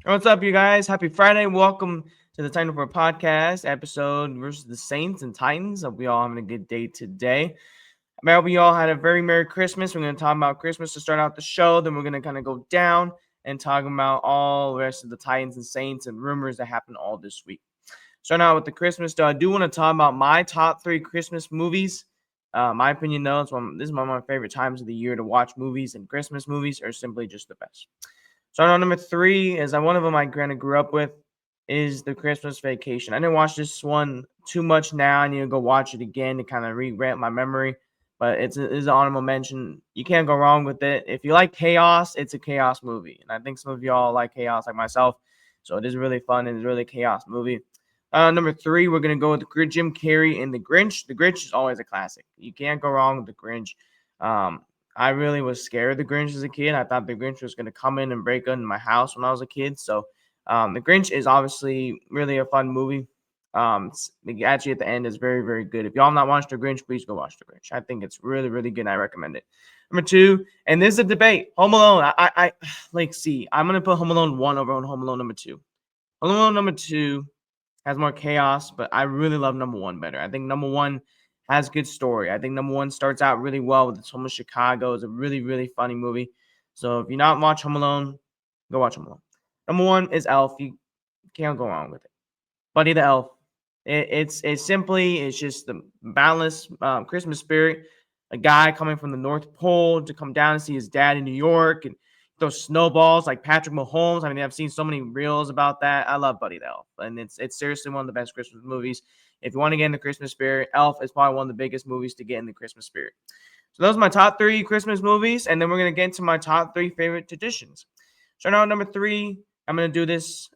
What's up, you guys? Happy Friday. Welcome to the Titan for podcast episode versus the Saints and Titans. Hope we all having a good day today. I hope we all had a very Merry Christmas. We're going to talk about Christmas to start out the show. Then we're going to kind of go down and talk about all the rest of the Titans and Saints and rumors that happened all this week. Starting out with the Christmas, though, I do want to talk about my top 3 Christmas movies. My opinion, though, this is one of my favorite times of the year to watch movies, and Christmas movies are simply just the best. Starting on number 3 is one of them I kind of grew up with is The Christmas Vacation. I didn't watch this one too much now. I need to go watch it again to kind of re-grant my memory. But it's an honorable mention. You can't go wrong with it. If you like chaos, it's a chaos movie. And I think some of y'all like chaos like myself. So it is really fun and it's really a chaos movie. Number 3, we're going to go with Jim Carrey and The Grinch. The Grinch is always a classic. You can't go wrong with The Grinch. I really was scared of the Grinch as a kid. I thought the Grinch was going to come in and break into my house when I was a kid. So the Grinch is obviously really a fun movie. Actually, at the end, is very, very good. If y'all have not watched The Grinch, please go watch The Grinch. I think it's really, really good, and I recommend it. Number 2, and this is a debate. Home Alone. I'm going to put Home Alone 1 over on Home Alone number 2. Home Alone number 2 has more chaos, but I really love number 1 better. I think number 1 has good story. I think number 1 starts out really well with its Home in Chicago. It's a really, really funny movie. So if you're not watch Home Alone, go watch Home Alone. Number 1 is Elf. You can't go wrong with it. Buddy the Elf. It's just the boundless Christmas spirit. A guy coming from the North Pole to come down and see his dad in New York and throw snowballs like Patrick Mahomes. I mean, I've seen so many reels about that. I love Buddy the Elf, and it's seriously one of the best Christmas movies. If you want to get in the Christmas spirit, Elf is probably one of the biggest movies to get in the Christmas spirit. So those are my top 3 Christmas movies, and then we're going to get into my top 3 favorite traditions. So now number 3, I'm going to do this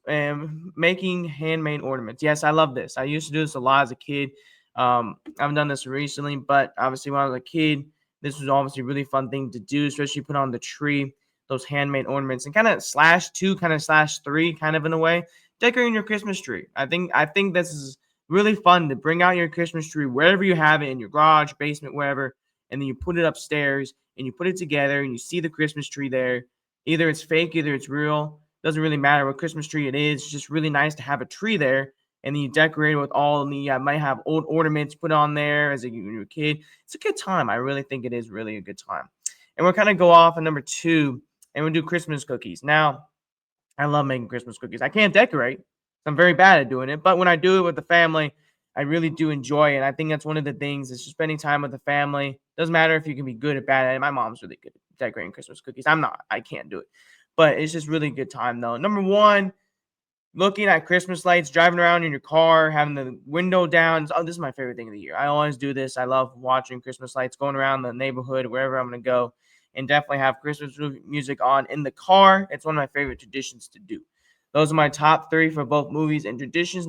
making handmade ornaments. Yes, I love this. I used to do this a lot as a kid. I haven't done this recently, but obviously when I was a kid, this was obviously a really fun thing to do, especially put on the tree, those handmade ornaments, and kind of /2, kind of /3, kind of in a way, decorating your Christmas tree. I think this is really fun to bring out your Christmas tree wherever you have it, in your garage, basement, wherever, and then you put it upstairs and you put it together and you see the Christmas tree there. Either it's fake, either it's real. Doesn't really matter what Christmas tree it is. It's just really nice to have a tree there, and then you decorate it with all the might have old ornaments put on there as when you were a kid. It's a good time. I really think it is really a good time. And we'll kind of go off on number 2, and we'll do Christmas cookies. Now, I love making Christmas cookies. I can't decorate. I'm very bad at doing it, but when I do it with the family, I really do enjoy it. I think that's one of the things is just spending time with the family. Doesn't matter if you can be good or bad at it. My mom's really good at decorating Christmas cookies. I'm not. I can't do it. But it's just really good time, though. Number 1, looking at Christmas lights, driving around in your car, having the window down. Oh, this is my favorite thing of the year. I always do this. I love watching Christmas lights, going around the neighborhood, wherever I'm going to go, and definitely have Christmas music on in the car. It's one of my favorite traditions to do. Those are my top 3 for both movies and traditions.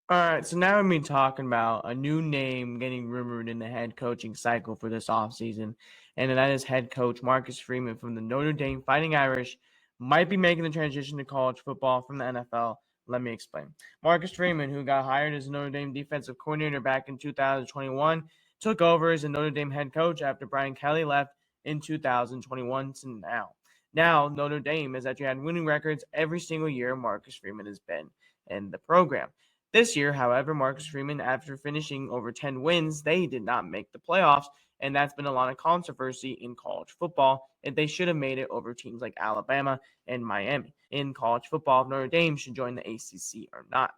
All right, so now we're talking about a new name getting rumored in the head coaching cycle for this offseason, and that is head coach Marcus Freeman from the Notre Dame Fighting Irish might be making the transition to college football from the NFL. Let me explain. Marcus Freeman, who got hired as Notre Dame defensive coordinator back in 2021, took over as a Notre Dame head coach after Brian Kelly left in 2021 to now. Now, Notre Dame has actually had winning records every single year Marcus Freeman has been in the program. This year, however, Marcus Freeman, after finishing over 10 wins, they did not make the playoffs, and that's been a lot of controversy in college football. And they should have made it over teams like Alabama and Miami. In college football, if Notre Dame should join the ACC or not.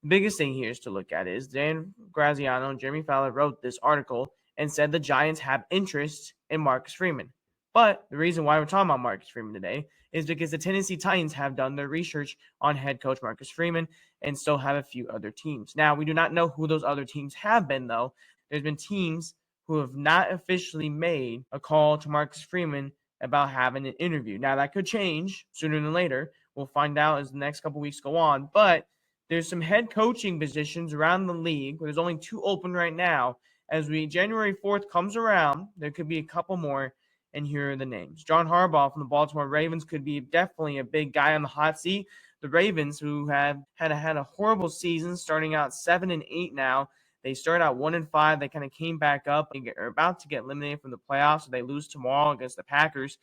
The biggest thing here is to look at is Dan Graziano and Jeremy Fowler wrote this article and said the Giants have interest in Marcus Freeman. But the reason why we're talking about Marcus Freeman today is because the Tennessee Titans have done their research on head coach Marcus Freeman and still have a few other teams. Now, we do not know who those other teams have been, though. There's been teams who have not officially made a call to Marcus Freeman about having an interview. Now, that could change sooner than later. We'll find out as the next couple weeks go on. But there's some head coaching positions around the league. There's only 2 open right now. As January 4th comes around, there could be a couple more. And here are the names. John Harbaugh from the Baltimore Ravens could be definitely a big guy on the hot seat. The Ravens, who have had a horrible season, starting out 7-8 now. They started out 1-5. They kind of came back up and are about to get eliminated from the playoffs. So they lose tomorrow against the Packers.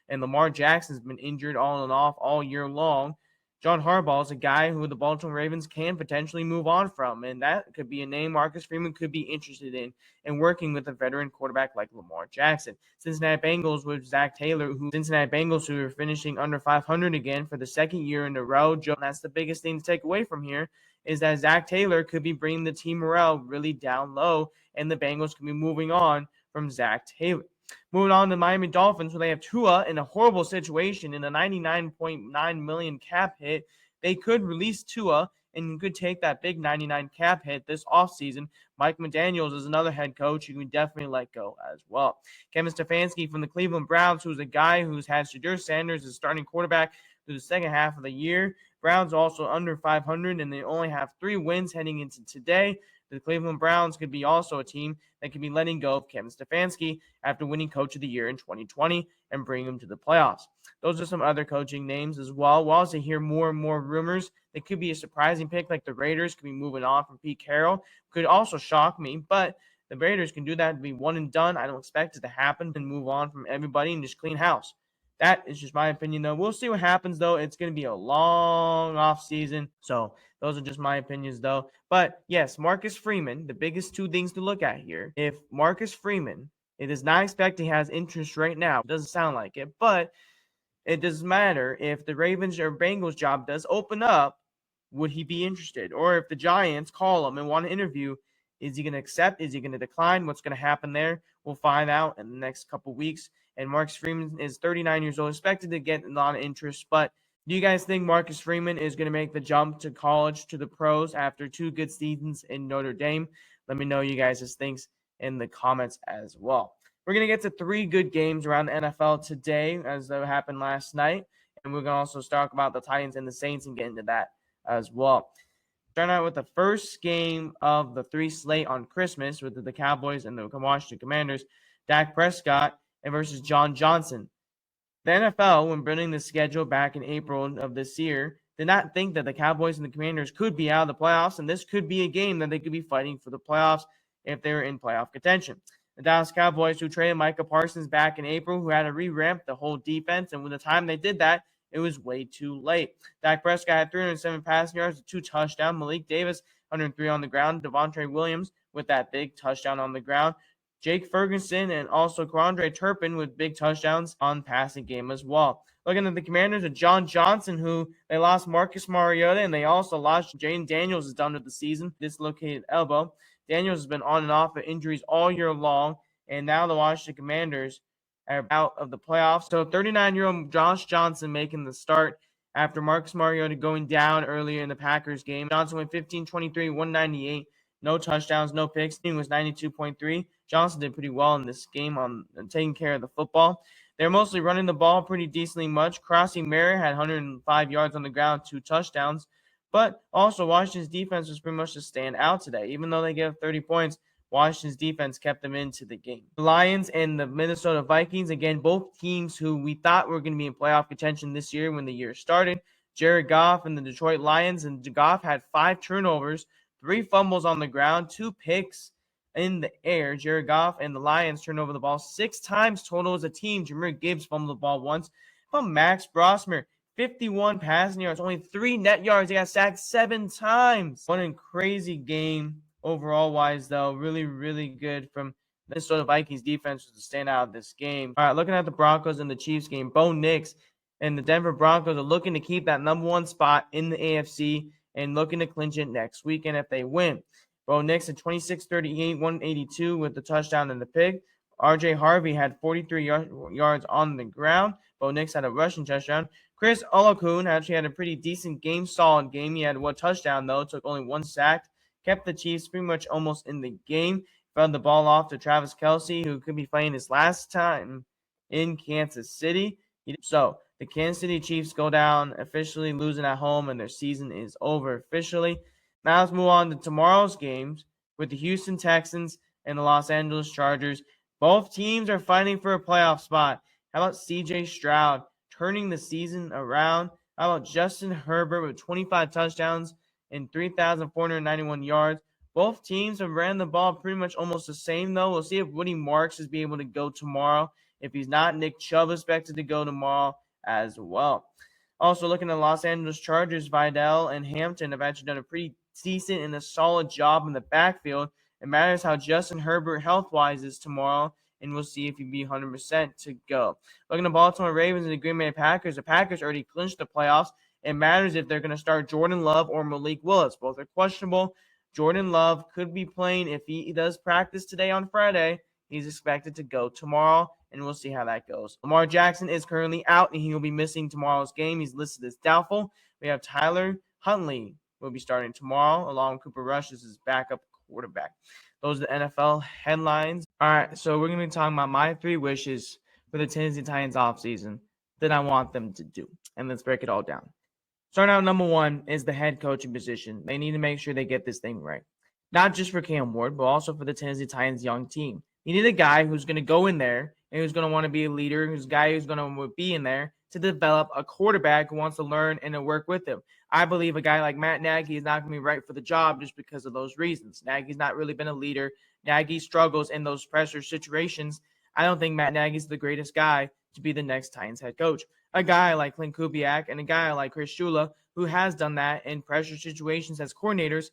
And Lamar Jackson's been injured on and off all year long. John Harbaugh is a guy who the Baltimore Ravens can potentially move on from, and that could be a name Marcus Freeman could be interested in and working with a veteran quarterback like Lamar Jackson. Cincinnati Bengals with Zach Taylor, who are finishing under 500 again for the second year in a row. That's the biggest thing to take away from here is that Zach Taylor could be bringing the team morale really down low, and the Bengals can be moving on from Zach Taylor. Moving on to Miami Dolphins, where they have Tua in a horrible situation in a $99.9 million cap hit. They could release Tua and you could take that big 99 cap hit this offseason. Mike McDaniels is another head coach you can definitely let go as well. Kevin Stefanski from the Cleveland Browns, who's a guy who's had Shadur Sanders as starting quarterback through the second half of the year. Browns also under 500, and they only have 3 wins heading into today. The Cleveland Browns could be also a team that could be letting go of Kevin Stefanski after winning Coach of the Year in 2020 and bring him to the playoffs. Those are some other coaching names as well. We'll also hear more and more rumors that could be a surprising pick, like the Raiders could be moving on from Pete Carroll. Could also shock me, but the Raiders can do that to be one and done. I don't expect it to happen and move on from everybody and just clean house. That is just my opinion, though. We'll see what happens, though. It's going to be a long off season. So those are just my opinions, though. But yes, Marcus Freeman, the biggest 2 things to look at here. If Marcus Freeman, it is not expected he has interest right now. It doesn't sound like it, but it doesn't matter. If the Ravens or Bengals job does open up, would he be interested? Or if the Giants call him and want to interview, is he going to accept? Is he going to decline? What's going to happen there? We'll find out in the next couple weeks. And Marcus Freeman is 39 years old, expected to get a lot of interest. But do you guys think Marcus Freeman is going to make the jump to college, to the pros, after 2 good seasons in Notre Dame? Let me know you guys' things in the comments as well. We're going to get to 3 good games around the NFL today, as that happened last night. And we're going to also talk about the Titans and the Saints and get into that as well. Starting out with the first game of the 3 slate on Christmas with the Cowboys and the Washington Commanders, Dak Prescott versus John Johnson. The NFL, when building the schedule back in April of this year, did not think that the Cowboys and the Commanders could be out of the playoffs, and this could be a game that they could be fighting for the playoffs if they were in playoff contention. The Dallas Cowboys, who traded Micah Parsons back in April, who had to re-ramp the whole defense, and when the time they did that, it was way too late. Dak Prescott had 307 passing yards, 2 touchdowns. Malik Davis, 103 on the ground. Devontae Williams with that big touchdown on the ground. Jake Ferguson and also Quandre Turpin with big touchdowns on passing game as well. Looking at the Commanders of John Johnson, who they lost Marcus Mariota, and they also lost Jaden Daniels is done with the season, dislocated elbow. Daniels has been on and off of injuries all year long, and now the Washington Commanders are out of the playoffs. So 39-year-old Josh Johnson making the start after Marcus Mariota going down earlier in the Packers game. Johnson went 15-23, 198. No touchdowns, no picks. Team was 92.3. Johnson did pretty well in this game on taking care of the football. They're mostly running the ball pretty decently much. Crossing Mary had 105 yards on the ground, 2 touchdowns. But also Washington's defense was pretty much to stand out today. Even though they gave 30 points, Washington's defense kept them into the game. The Lions and the Minnesota Vikings, again, both teams who we thought were going to be in playoff contention this year when the year started. Jared Goff and the Detroit Lions, and Goff had 5 turnovers, 3 fumbles on the ground, 2 picks in the air. Jared Goff and the Lions turned over the ball 6 times total as a team. Jahmyr Gibbs fumbled the ball once. How about Max Brosmer? 51 passing yards, only 3 net yards. He got sacked 7 times. What a crazy game overall wise, though. Really, really good from Minnesota Vikings defense to stand out of this game. All right, looking at the Broncos and the Chiefs game, Bo Nix and the Denver Broncos are looking to keep that number 1 spot in the AFC and looking to clinch it next weekend if they win. Bo Nix at 26-38, 182 with the touchdown and the pick. RJ Harvey had 43 yards on the ground. Bo Nix had a rushing touchdown. Chris Olakun actually had a pretty decent game, solid game. He had 1 touchdown, though. Took only 1 sack. Kept the Chiefs pretty much almost in the game. Fed the ball off to Travis Kelce, who could be playing his last time in Kansas City. So the Kansas City Chiefs go down, officially losing at home, and their season is over officially. Now let's move on to tomorrow's games with the Houston Texans and the Los Angeles Chargers. Both teams are fighting for a playoff spot. How about C.J. Stroud turning the season around? How about Justin Herbert with 25 touchdowns and 3,491 yards? Both teams have ran the ball pretty much almost the same, though. We'll see if Woody Marks is be able to go tomorrow. If he's not, Nick Chubb is expected to go tomorrow as well. Also, looking at the Los Angeles Chargers, Vidal and Hampton have actually done a pretty decent and a solid job in the backfield. It matters how Justin Herbert health-wise is tomorrow, and we'll see if he'll be 100% to go. Looking at Baltimore Ravens and the Green Bay Packers, the Packers already clinched the playoffs. It matters if they're going to start Jordan Love or Malik Willis. Both are questionable. Jordan Love could be playing if he does practice today on Friday. He's expected to go tomorrow, and we'll see how that goes. Lamar Jackson is currently out, and he will be missing tomorrow's game. He's listed as doubtful. We have Tyler Huntley will be starting tomorrow, along with Cooper Rush as his backup quarterback. Those are the NFL headlines. All right, so we're going to be talking about my 3 wishes for the Tennessee Titans offseason that I want them to do. And let's break it all down. Starting out, number 1 is the head coaching position. They need to make sure they get this thing right. Not just for Cam Ward, but also for the Tennessee Titans young team. You need a guy who's going to go in there and who's going to want to be a leader, who's a guy who's going to be in there to develop a quarterback who wants to learn and to work with him. I believe a guy like Matt Nagy is not going to be right for the job just because of those reasons. Nagy's not really been a leader. Nagy struggles in those pressure situations. I don't think Matt Nagy's the greatest guy to be the next Titans head coach. A guy like Clint Kubiak and a guy like Chris Shula, who has done that in pressure situations as coordinators,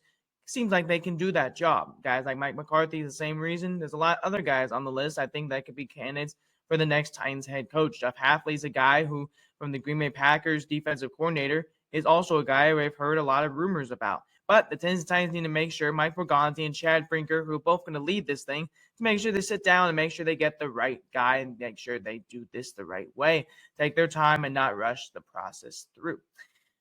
seems like they can do that job. Guys like Mike McCarthy, the same reason. There's a lot of other guys on the list I think that could be candidates for the next Titans head coach. Jeff Hafley's a guy who, from the Green Bay Packers defensive coordinator, is also a guy who I've heard a lot of rumors about. But the Tennessee Titans need to make sure Mike Morganti and Chad Brinker, who are both going to lead this thing, to make sure they sit down and make sure they get the right guy and make sure they do this the right way. Take their time and not rush the process through.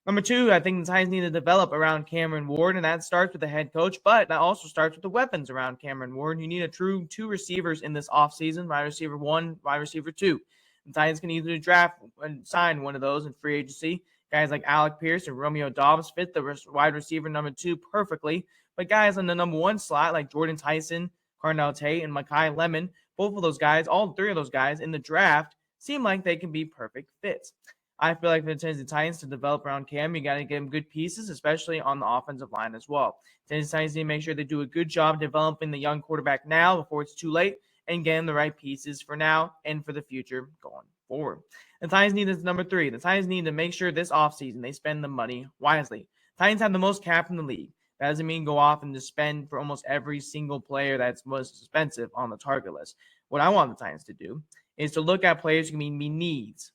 Number 2, I think the Titans need to develop around Cameron Ward, and that starts with the head coach, but that also starts with the weapons around Cameron Ward. You need a true 2 receivers in this offseason, wide receiver 1, wide receiver 2. The Titans can either draft and sign one of those in free agency. Guys like Alec Pierce and Romeo Dobbs fit the wide receiver number 2 perfectly, but guys on the number 1 slot like Jordan Tyson, Carnell Tate, and Mekhi Lemon, both of those guys, all 3 of those guys in the draft seem like they can be perfect fits. I feel like for the Tennessee Titans to develop around Cam, you got to get him good pieces, especially on the offensive line as well. Tennessee Titans need to make sure they do a good job developing the young quarterback now before it's too late and getting the right pieces for now and for the future going forward. The Titans need this number 3. The Titans need to make sure this offseason they spend the money wisely. Titans have the most cap in the league. That doesn't mean go off and just spend for almost every single player that's most expensive on the target list. What I want the Titans to do is to look at players who can be needs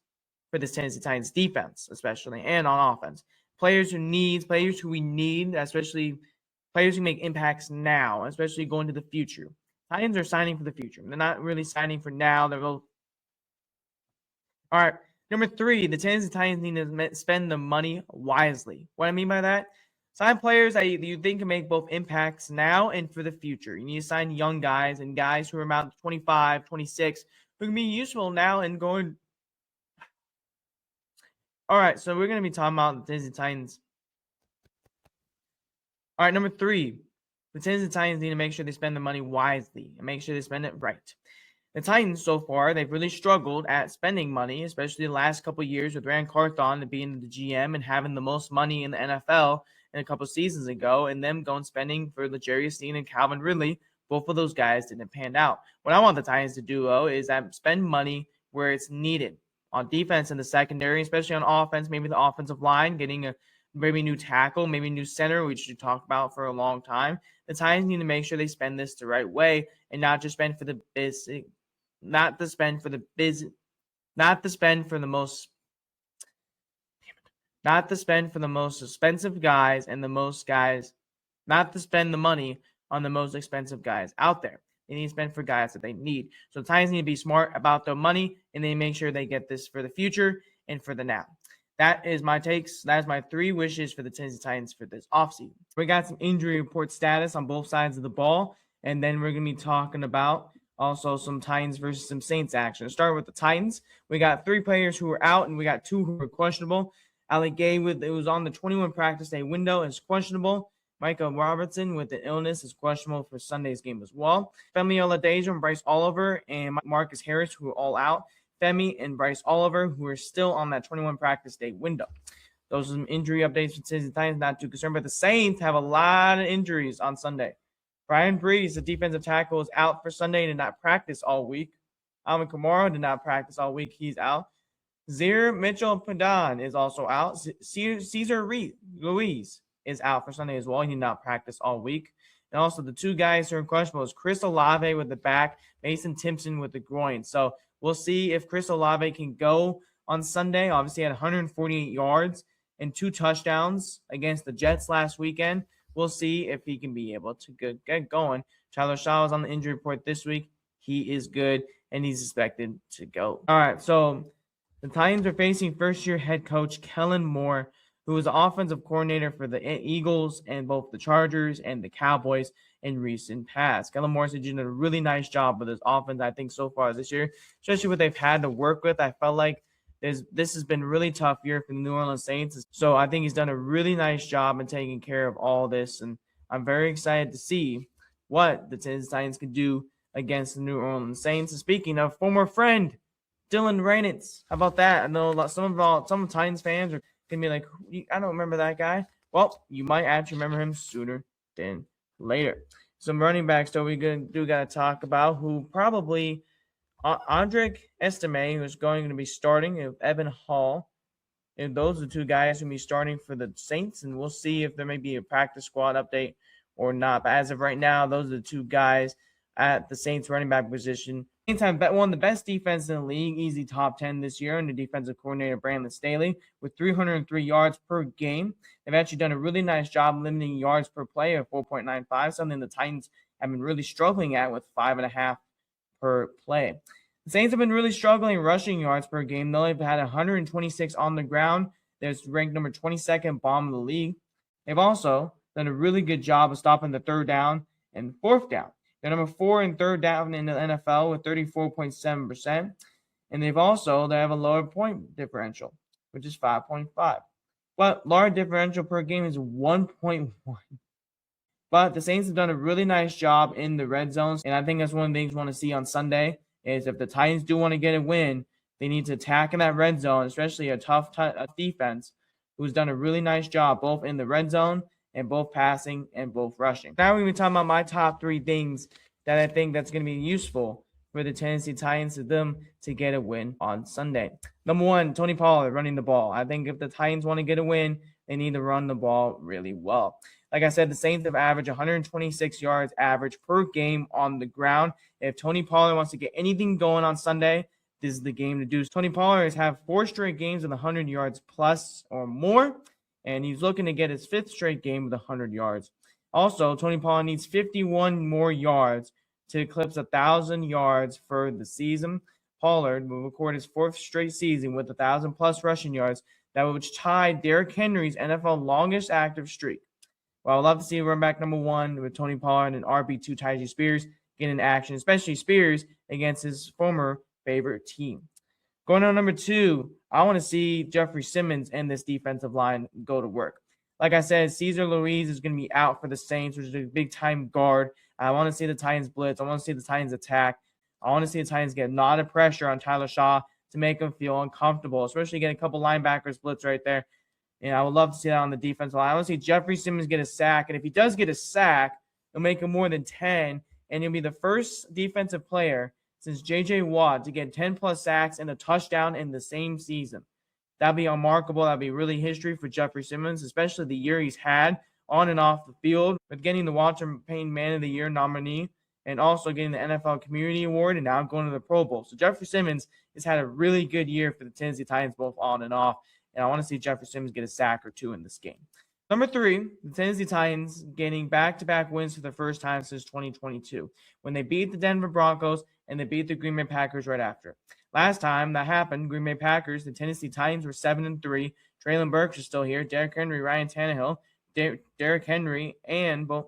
for this Tennessee Titans defense, especially, and on offense. Players who we need, especially players who make impacts now, especially going to the future. Titans are signing for the future. They're not really signing for now. They're both. All right. Number 3, the Tennessee Titans need to spend the money wisely. What I mean by that? Sign players that you think can make both impacts now and for the future. You need to sign young guys and guys who are about 25, 26, who can be useful now and going. All right, so we're going to be talking about the Tennessee Titans. All right, number 3, the Tennessee Titans need to make sure they spend the money wisely and make sure they spend it right. The Titans, so far, they've really struggled at spending money, especially the last couple of years with Rand Carthon being the GM and having the most money in the NFL in a couple seasons ago, and them going spending for L'Jarius Sneed and Calvin Ridley. Both of those guys didn't pan out. What I want the Titans to do, though, is spend money where it's needed. On defense in the secondary, especially on offense, maybe the offensive line, getting a maybe new tackle, maybe new center, which we talked about for a long time. The Titans need to make sure they spend this the right way and not just spend for the basic, not to spend for the most expensive guys and the most guys, not to spend the money on the most expensive guys out there. They need to spend for guys that they need. So the Titans need to be smart about their money, and they make sure they get this for the future and for the now. That is my takes. That is my 3 wishes for the Tennessee Titans for this offseason. We got some injury report status on both sides of the ball, and then we're going to be talking about also some Titans versus some Saints action. To start with the Titans, we got 3 players who are out, and we got 2 who are questionable. Alec Gay, it was on the 21 practice day window, is questionable. Micah Robertson with the illness is questionable for Sunday's game as well. Femi Oladejo and Bryce Oliver and Marcus Harris, who are all out. Femi and Bryce Oliver, who are still on that 21 practice day window. Those are some injury updates for Tennessee Titans. Not too concerned, but the Saints have a lot of injuries on Sunday. Brian Breeze, the defensive tackle, is out for Sunday and did not practice all week. Alvin Kamara did not practice all week. He's out. Zaire Mitchell-Padan is also out. Cesar Ruiz is out for Sunday as well. He did not practice all week. And also the two guys who are questionable is Chris Olave with the back, Mason Timpson with the groin. So we'll see if Chris Olave can go on Sunday. Obviously, he had 148 yards and 2 touchdowns against the Jets last weekend. We'll see if he can be able to get going. Tyler Shaw is on the injury report this week. He is good, and he's expected to go. All right, so the Titans are facing first-year head coach Kellen Moore, who was the offensive coordinator for the Eagles and both the Chargers and the Cowboys in recent past. Kellen Moore said he did a really nice job with his offense, I think, so far this year, especially what they've had to work with. I felt like this has been a really tough year for the New Orleans Saints. So I think he's done a really nice job in taking care of all this, and I'm very excited to see what the Tennessee Titans can do against the New Orleans Saints. And speaking of former friend Dylan Rainitz, how about that? I know some Titans fans are gonna be like, I don't remember that guy. Well, you might actually remember him sooner than later. Some running backs though we gotta talk about, who probably Andrick Estime, who's going to be starting, and Evan Hall. And those are the two guys who will be starting for the Saints, and we'll see if there may be a practice squad update or not. But as of right now, those are the two guys at the Saints running back position. Meantime, one of the best defense in the league, easy top 10 this year, under defensive coordinator Brandon Staley, with 303 yards per game. They've actually done a really nice job limiting yards per play of 4.95, something the Titans have been really struggling at with 5.5 per play. The Saints have been really struggling rushing yards per game, though. They've had 126 on the ground. They're ranked number 22nd bomb in the league. They've also done a really good job of stopping the third down and fourth down. They're number 4 in third down in the NFL with 34.7%. And they have a lower point differential, which is 5.5. But large differential per game is 1.1. But the Saints have done a really nice job in the red zones. And I think that's one of the things we want to see on Sunday is if the Titans do want to get a win, they need to attack in that red zone, especially a tough defense who's done a really nice job both in the red zone and both passing and both rushing. Now we're going to be talking about my top 3 things that I think that's going to be useful for the Tennessee Titans for them to get a win on Sunday. Number 1, Tony Pollard running the ball. I think if the Titans want to get a win, they need to run the ball really well. Like I said, the Saints have averaged 126 yards average per game on the ground. If Tony Pollard wants to get anything going on Sunday, this is the game to do. Tony Pollard has had 4 straight games with 100 yards plus or more, and he's looking to get his 5th straight game with 100 yards. Also, Tony Pollard needs 51 more yards to eclipse 1,000 yards for the season. Pollard will record his 4th straight season with 1,000-plus rushing yards, that which tied Derrick Henry's NFL longest active streak. Well, I'd love to see run back number 1 with Tony Pollard and RB2 Tyjae Spears get in action, especially Spears against his former favorite team. Going on number 2, I want to see Jeffrey Simmons and this defensive line go to work. Like I said, Cesar Ruiz is going to be out for the Saints, which is a big-time guard. I want to see the Titans blitz. I want to see the Titans attack. I want to see the Titans get a lot of pressure on Tyler Shaw to make him feel uncomfortable, especially getting a couple linebackers blitz right there. And I would love to see that on the defensive line. I want to see Jeffrey Simmons get a sack. And if he does get a sack, it'll make him more than 10. And he'll be the first defensive player since J.J. Watt to get 10-plus sacks and a touchdown in the same season. That'd be remarkable. That'd be really history for Jeffrey Simmons, especially the year he's had on and off the field, with getting the Walter Payton Man of the Year nominee and also getting the NFL Community Award and now going to the Pro Bowl. So Jeffrey Simmons has had a really good year for the Tennessee Titans, both on and off. And I want to see Jeffrey Simmons get a sack or 2 in this game. Number 3, the Tennessee Titans getting back-to-back wins for the first time since 2022, when they beat the Denver Broncos and they beat the Green Bay Packers right after. Last time that happened, Green Bay Packers, the Tennessee Titans were 7-3. Traylon Burks is still here. Derrick Henry, Ryan Tannehill, Derrick Henry, and both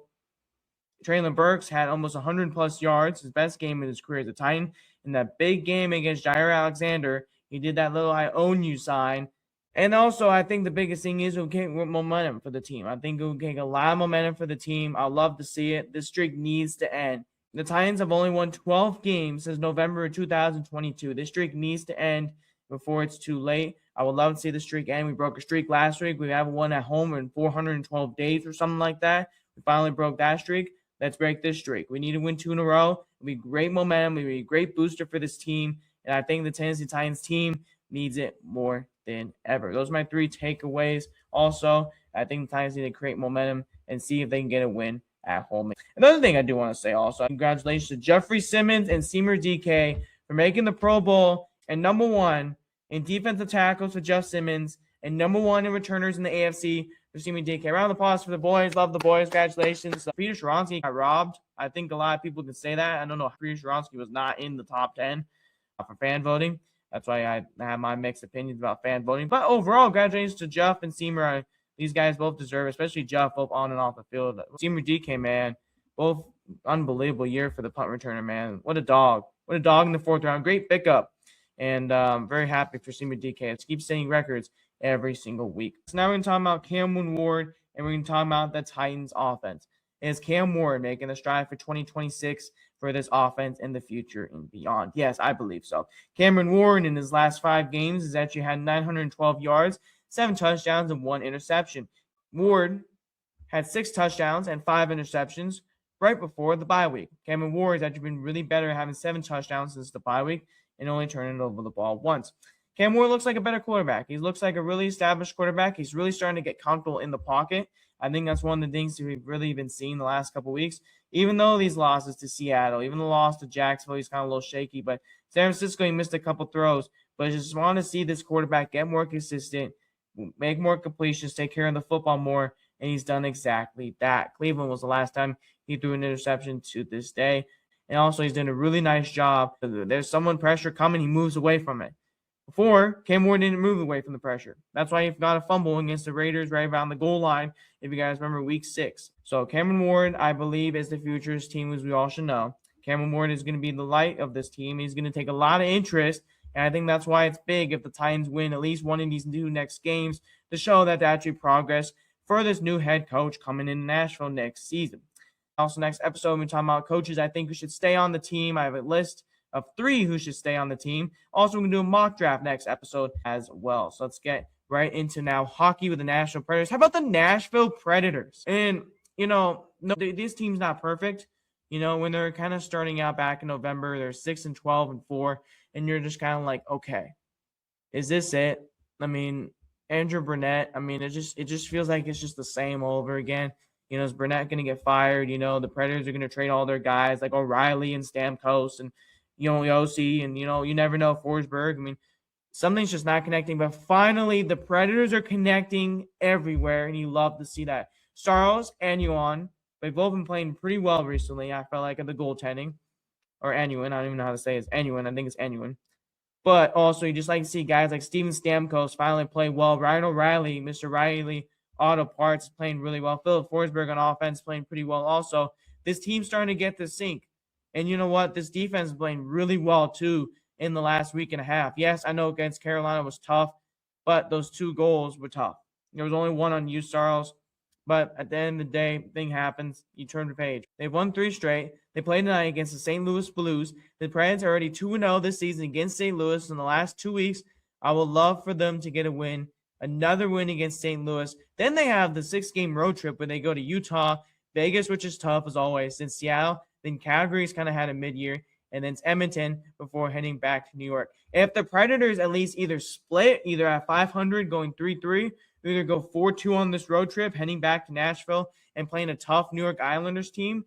Traylon Burks had almost 100-plus yards, his best game in his career as a Titan. In that big game against Jair Alexander, he did that little "I own you" sign. And also, I think the biggest thing is it will get momentum for the team. I think it will get a lot of momentum for the team. I'd love to see it. This streak needs to end. The Titans have only won 12 games since November of 2022. This streak needs to end before it's too late. I would love to see the streak end. We broke a streak last week. We haven't won at home in 412 days or something like that. We finally broke that streak. Let's break this streak. We need to win 2 in a row. It'll be great momentum. It'll be a great booster for this team. And I think the Tennessee Titans team needs it more than ever. Those are my 3 takeaways. Also, I think the Titans need to create momentum and see if they can get a win at home. Another thing I do want to say also, congratulations to Jeffrey Simmons and Seymour DK for making the Pro Bowl and #1 in defensive tackles for Jeff Simmons and #1 in returners in the AFC for Seymour DK. Round of applause for the boys. Love the boys. Congratulations. Peter Sharonsky got robbed. I think a lot of people can say that. I don't know. Peter Sharonsky was not in the top 10 for fan voting. That's why I have my mixed opinions about fan voting. But overall, congratulations to Jeff and Seymour. These guys both deserve, especially Jeff, both on and off the field. Seymour DK, man, both unbelievable year for the punt returner, man. What a dog. What a dog in the 4th round. Great pickup. And very happy for Seymour DK. Let's keep setting records every single week. So now we're going to talk about Cameron Ward, and we're going to talk about the Titans offense. Is Cam Ward making the stride for 2026 for this offense in the future and beyond? Yes, I believe so. Cameron Ward in his last 5 games has actually had 912 yards, 7 touchdowns, and 1 interception. Ward had 6 touchdowns and 5 interceptions right before the bye week. Cameron Ward has actually been really better, having 7 touchdowns since the bye week and only turning over the ball once. Cam Ward looks like a better quarterback. He looks like a really established quarterback. He's really starting to get comfortable in the pocket. I think that's one of the things we've really been seeing the last couple of weeks. Even though these losses to Seattle, even the loss to Jacksonville, he's kind of a little shaky. But San Francisco, he missed a couple throws. But I just want to see this quarterback get more consistent, make more completions, take care of the football more, and he's done exactly that. Cleveland was the last time he threw an interception to this day. And also, he's done a really nice job. There's someone pressure coming, he moves away from it. Before, Cam Ward didn't move away from the pressure. That's why he got a fumble against the Raiders right around the goal line, if you guys remember week 6. So Cameron Ward, I believe, is the future's team, as we all should know. Cameron Ward is going to be the light of this team. He's going to take a lot of interest, and I think that's why it's big if the Titans win at least one of these 2 next games to show that they actually progress for this new head coach coming in Nashville next season. Also, next episode, we're talking about coaches I think who should stay on the team. I have a list of 3 who should stay on the team. Also, we're going to do a mock draft next episode as well. So let's get right into now hockey with the Nashville Predators. How about the Nashville Predators? And, no, this team's not perfect. When they're kind of starting out back in November, they're 6-12-4, and you're just kind of like, okay, is this it? I mean, Andrew Burnett, it just feels like it's just the same all over again. Is Burnett going to get fired? The Predators are going to trade all their guys like O'Reilly and Stamkos and Yossi, and you never know, Forsberg. Something's just not connecting, but finally the Predators are connecting everywhere, and you love to see that. Saros and Yuan, they've both been playing pretty well recently. I felt like at the goaltending, or Anuin, I don't even know how to say it. It's Anuin, I think it's Anuin. But also, you just like to see guys like Steven Stamkos finally play well. Ryan O'Reilly, Mr. Riley Auto Parts, playing really well. Philip Forsberg on offense playing pretty well also. This team's starting to get the sync. And you know what? This defense is playing really well, too, in the last week and a half. Yes, I know against Carolina was tough, but those 2 goals were tough. There was only one on you, Saros. But at the end of the day, thing happens. You turn the page. They've won 3 straight. They played tonight against the St. Louis Blues. The Predators are already 2-0 this season against St. Louis in the last 2 weeks. I would love for them to get a win. Another win against St. Louis. Then they have the 6-game road trip where they go to Utah, Vegas, which is tough as always, then Seattle, then Calgary's kind of had a mid-year, and then it's Edmonton before heading back to New York. If the Predators at least either split, either at 500 going 3-3, or either go 4-2 on this road trip, heading back to Nashville and playing a tough New York Islanders team,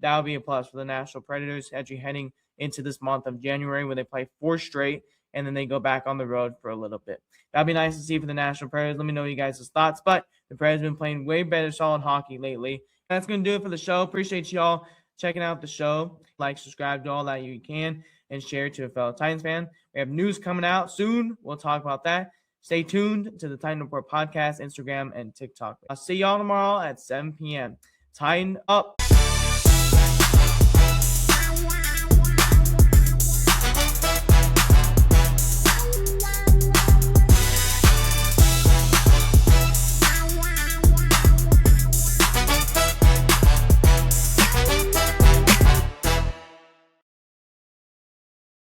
that would be a plus for the Nashville Predators actually heading into this month of January where they play 4 straight, and then they go back on the road for a little bit. That'd be nice to see for the Nashville Predators. Let me know you guys' thoughts. But the Predators have been playing way better solid hockey lately. That's going to do it for the show. Appreciate y'all checking out the show. Like, subscribe to all that you can, and share to a fellow Titans fan. We have news coming out soon. We'll talk about that. Stay tuned to the Titan Report podcast, Instagram, and TikTok. I'll see y'all tomorrow at 7 p.m. Titan up.